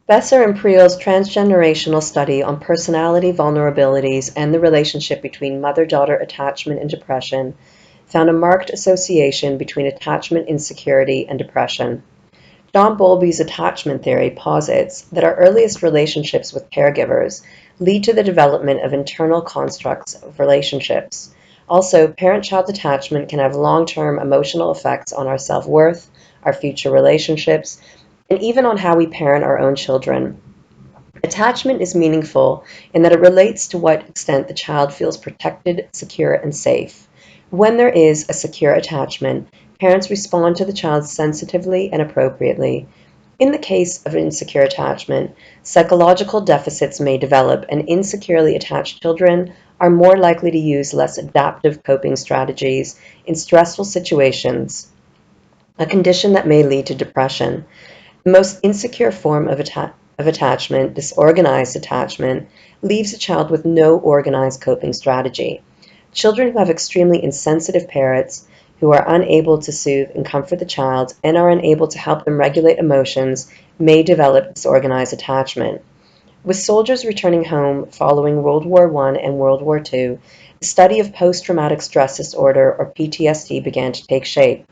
Besser and Priel's transgenerational study on personality vulnerabilities and the relationship between mother-daughter attachment and depression found a marked association between attachment insecurity and depression. John Bowlby's attachment theory posits that our earliest relationships with caregivers lead to the development of internal constructs of relationships. Also, parent-child attachment can have long-term emotional effects on our self-worth, our future relationships, and even on how we parent our own children. Attachment is meaningful in that it relates to what extent the child feels protected, secure, and safe. When there is a secure attachment, parents respond to the child sensitively and appropriately. In the case of insecure attachment, psychological deficits may develop, and insecurely attached children are more likely to use less adaptive coping strategies in stressful situations, a condition that may lead to depression. The most insecure form of attachment, disorganized attachment, leaves a child with no organized coping strategy. Children who have extremely insensitive parents who are unable to soothe and comfort the child and are unable to help them regulate emotions may develop disorganized attachment. With soldiers returning home following World War I and World War II, the study of post-traumatic stress disorder, or PTSD, began to take shape.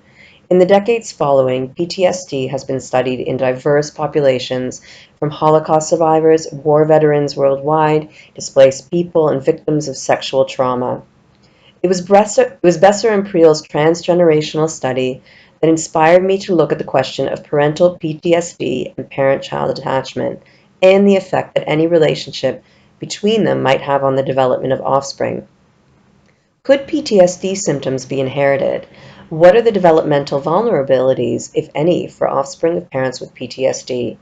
In the decades following, PTSD has been studied in diverse populations, from Holocaust survivors, war veterans worldwide, displaced people, and victims of sexual trauma. It was Besser and Priel's transgenerational study that inspired me to look at the question of parental PTSD and parent-child attachment, and the effect that any relationship between them might have on the development of offspring. Could PTSD symptoms be inherited? What are the developmental vulnerabilities, if any, for offspring of parents with PTSD?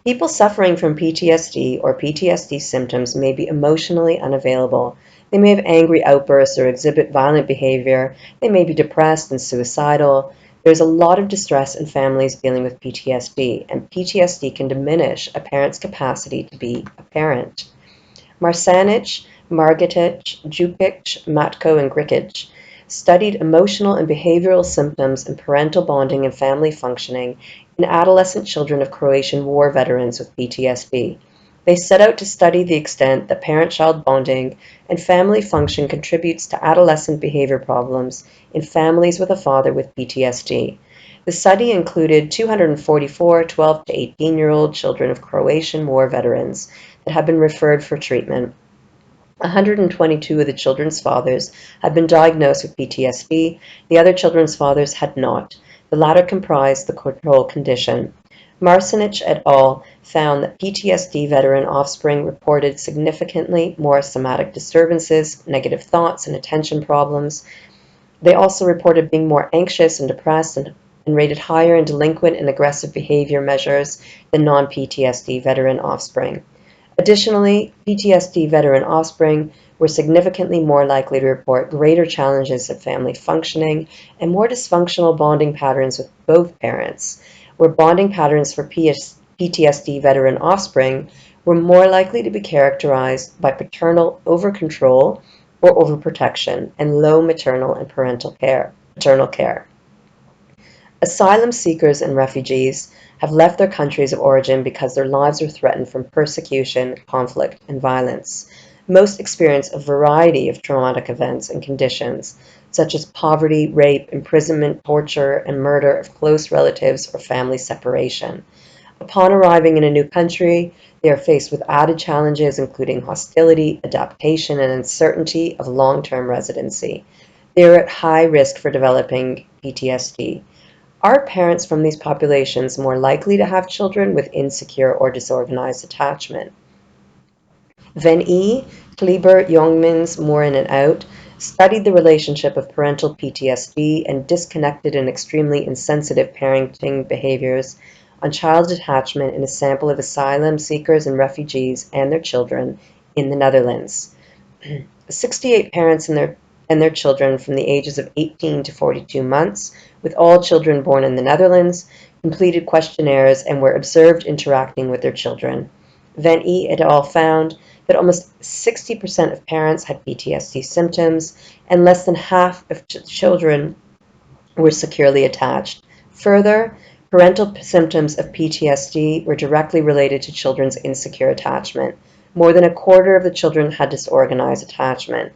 People suffering from PTSD or PTSD symptoms may be emotionally unavailable. They may have angry outbursts or exhibit violent behavior. They may be depressed and suicidal. There's a lot of distress in families dealing with PTSD, and PTSD can diminish a parent's capacity to be a parent. Marsanich, Margetich, Jukic, Matko, and Grikic studied emotional and behavioral symptoms in parental bonding and family functioning in adolescent children of Croatian war veterans with PTSD. They set out to study the extent that parent-child bonding and family function contributes to adolescent behavior problems in families with a father with PTSD. The study included 244 12 to 18-year-old children of Croatian war veterans that had been referred for treatment. 122 of the children's fathers had been diagnosed with PTSD. The other children's fathers had not. The latter comprised the control condition. Marsanich et al. Found that PTSD veteran offspring reported significantly more somatic disturbances, negative thoughts, and attention problems. They also reported being more anxious and depressed and rated higher in delinquent and aggressive behavior measures than non-PTSD veteran offspring. Additionally, PTSD veteran offspring were significantly more likely to report greater challenges of family functioning and more dysfunctional bonding patterns with both parents, where bonding patterns for PTSD veteran offspring were more likely to be characterized by paternal overcontrol or overprotection and low maternal and paternal care. Asylum seekers and refugees have left their countries of origin because their lives are threatened from persecution, conflict, and violence. Most experience a variety of traumatic events and conditions, such as poverty, rape, imprisonment, torture, and murder of close relatives or family separation. Upon arriving in a new country, they are faced with added challenges including hostility, adaptation, and uncertainty of long-term residency. They are at high risk for developing PTSD. Are parents from these populations more likely to have children with insecure or disorganized attachment? Van E., Kleber, Jongmans, Morin, and Out studied the relationship of parental PTSD and disconnected and extremely insensitive parenting behaviors on child attachment in a sample of asylum seekers and refugees and their children in the Netherlands. 68 parents and their children from the ages of 18 to 42 months, with all children born in the Netherlands, completed questionnaires and were observed interacting with their children. Van E. et al. Found that almost 60% of parents had PTSD symptoms, and less than half of children were securely attached. Further, Parental symptoms of PTSD were directly related to children's insecure attachment. More than a quarter of the children had disorganized attachment.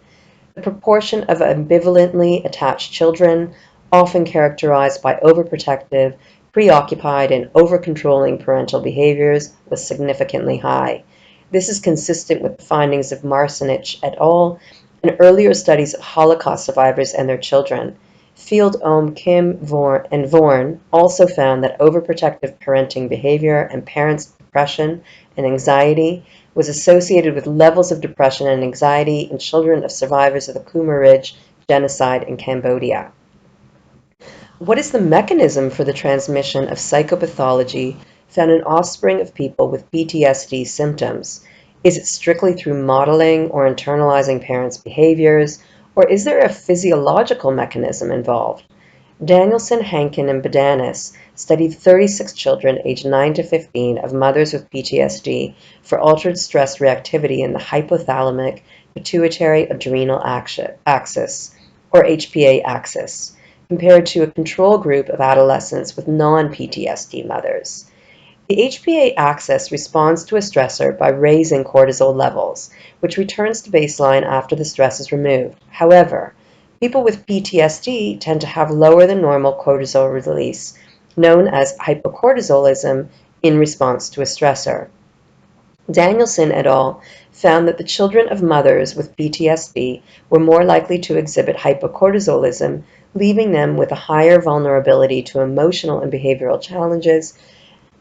The proportion of ambivalently attached children, often characterized by overprotective, preoccupied, and over-controlling parental behaviors, was significantly high. This is consistent with the findings of Marcinich et al. And earlier studies of Holocaust survivors and their children. Field Ohm, Kim, and Vorn also found that overprotective parenting behavior and parents' depression and anxiety was associated with levels of depression and anxiety in children of survivors of the Khmer Rouge genocide in Cambodia. What is the mechanism for the transmission of psychopathology found in offspring of people with PTSD symptoms? Is it strictly through modeling or internalizing parents' behaviors, or is there a physiological mechanism involved? Danielson, Hankin, and Badanis studied 36 children aged 9 to 15 of mothers with PTSD for altered stress reactivity in the hypothalamic pituitary adrenal axis, or HPA axis, compared to a control group of adolescents with non-PTSD mothers. The HPA axis responds to a stressor by raising cortisol levels, which returns to baseline after the stress is removed. However, people with PTSD tend to have lower than normal cortisol release, known as hypocortisolism, in response to a stressor. Danielson et al. Found that the children of mothers with PTSD were more likely to exhibit hypocortisolism, leaving them with a higher vulnerability to emotional and behavioral challenges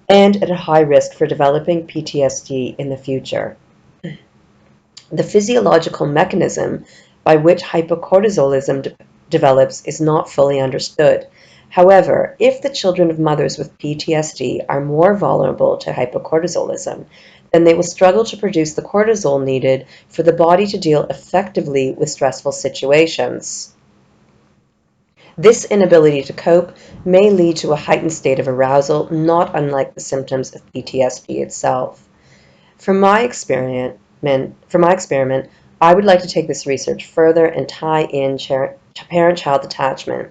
and at a high risk for developing PTSD in the future. The physiological mechanism by which hypocortisolism develops is not fully understood. However, if the children of mothers with PTSD are more vulnerable to hypocortisolism, then they will struggle to produce the cortisol needed for the body to deal effectively with stressful situations. This inability to cope may lead to a heightened state of arousal, not unlike the symptoms of PTSD itself. For my experiment, I would like to take this research further and tie in parent-child attachment.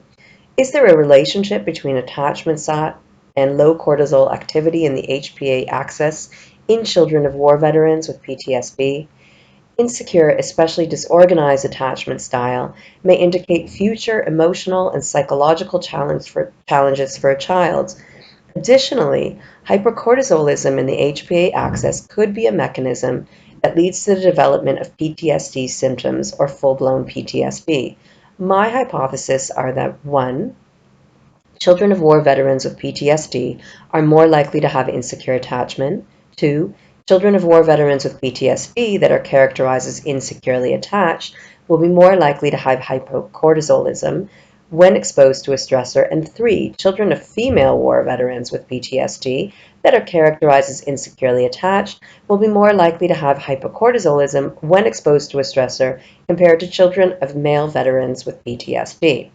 Is there a relationship between attachment sat and low cortisol activity in the HPA axis in children of war veterans with PTSD? Insecure, especially disorganized attachment style may indicate future emotional and psychological challenges for a child. Additionally, hypercortisolism in the HPA axis could be a mechanism that leads to the development of PTSD symptoms or full-blown PTSD. My hypotheses are that 1. Children of war veterans with PTSD are more likely to have insecure attachment. 2. Children of war veterans with PTSD that are characterized as insecurely attached will be more likely to have hypocortisolism when exposed to a stressor. And 3. Children of female war veterans with PTSD that are characterized as insecurely attached will be more likely to have hypocortisolism when exposed to a stressor compared to children of male veterans with PTSD.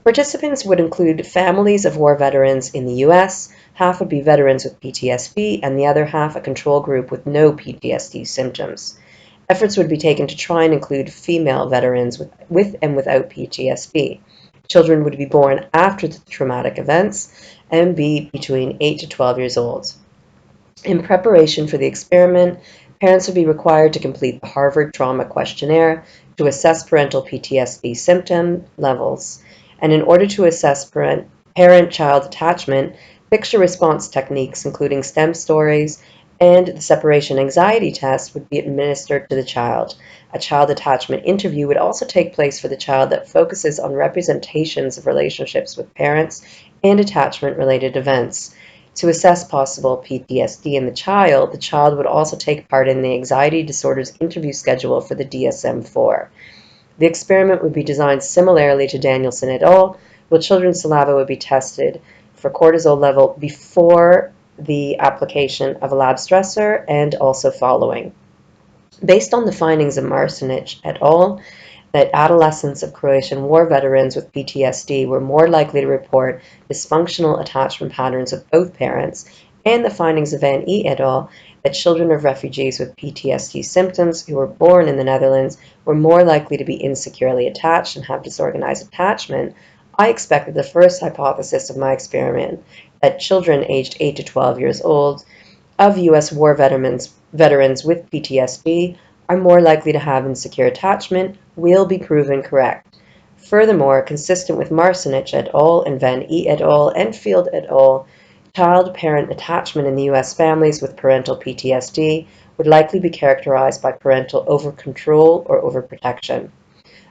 Participants would include families of war veterans in the U.S., half would be veterans with PTSD, and the other half a control group with no PTSD symptoms. Efforts would be taken to try and include female veterans with and without PTSD. Children would be born after the traumatic events and be between 8 to 12 years old. In preparation for the experiment, parents would be required to complete the Harvard Trauma Questionnaire to assess parental PTSD symptom levels. And in order to assess parent-child attachment, picture response techniques, including STEM stories and the separation anxiety test, would be administered to the child. A child attachment interview would also take place for the child that focuses on representations of relationships with parents and attachment-related events. To assess possible PTSD in the child would also take part in the Anxiety Disorders Interview Schedule for the DSM-4. The experiment would be designed similarly to Danielson et al., where children's saliva would be tested for cortisol level before the application of a lab stressor and also following. Based on the findings of Marcinich et al., that adolescents of Croatian war veterans with PTSD were more likely to report dysfunctional attachment patterns with both parents, and the findings of Van E. et al., that children of refugees with PTSD symptoms who were born in the Netherlands were more likely to be insecurely attached and have disorganized attachment, I expect that the first hypothesis of my experiment, that children aged 8 to 12 years old of U.S. war veterans with PTSD are more likely to have insecure attachment will be proven correct. Furthermore, consistent with Marcinich et al. And Van E. et al. And Field et al., child-parent attachment in the U.S. families with parental PTSD would likely be characterized by parental over-control or overprotection.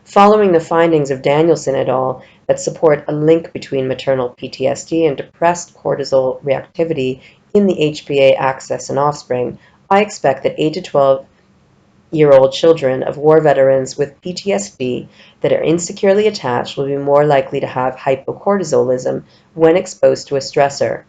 Following the findings of Danielson et al. That support a link between maternal PTSD and depressed cortisol reactivity in the HPA axis in offspring, I expect that 8 to 12-year-old children of war veterans with PTSD that are insecurely attached will be more likely to have hypocortisolism when exposed to a stressor.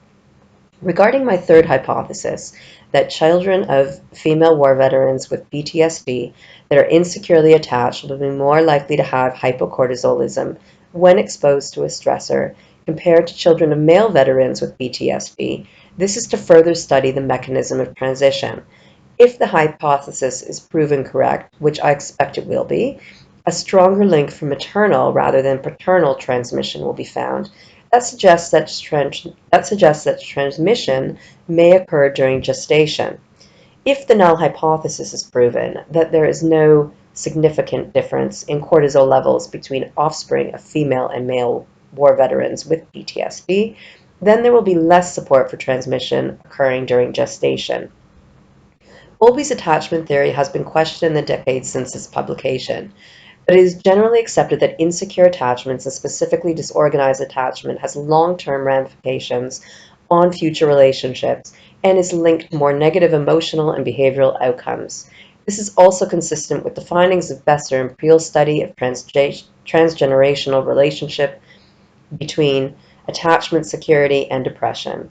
Regarding my third hypothesis, that children of female war veterans with PTSD that are insecurely attached will be more likely to have hypocortisolism when exposed to a stressor compared to children of male veterans with PTSD, this is to further study the mechanism of transition. If the hypothesis is proven correct, which I expect it will be, a stronger link for maternal rather than paternal transmission will be found. That suggests that transmission may occur during gestation. If the null hypothesis is proven, that there is no significant difference in cortisol levels between offspring of female and male war veterans with PTSD, then there will be less support for transmission occurring during gestation. Bowlby's attachment theory has been questioned in the decades since its publication, but it is generally accepted that insecure attachments, and specifically disorganized attachment, has long-term ramifications on future relationships and is linked to more negative emotional and behavioral outcomes. This is also consistent with the findings of Besser and Priel's study of transgenerational relationship between attachment security and depression.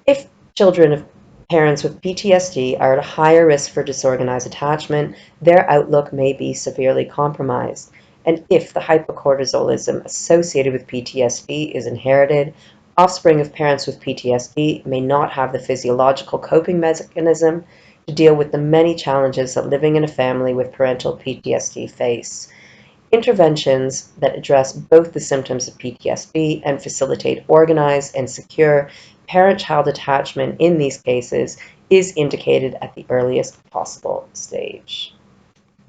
If children of parents with PTSD are at a higher risk for disorganized attachment, their outlook may be severely compromised. And if the hypocortisolism associated with PTSD is inherited, offspring of parents with PTSD may not have the physiological coping mechanism to deal with the many challenges that living in a family with parental PTSD face. Interventions that address both the symptoms of PTSD and facilitate organized and secure parent-child attachment in these cases is indicated at the earliest possible stage.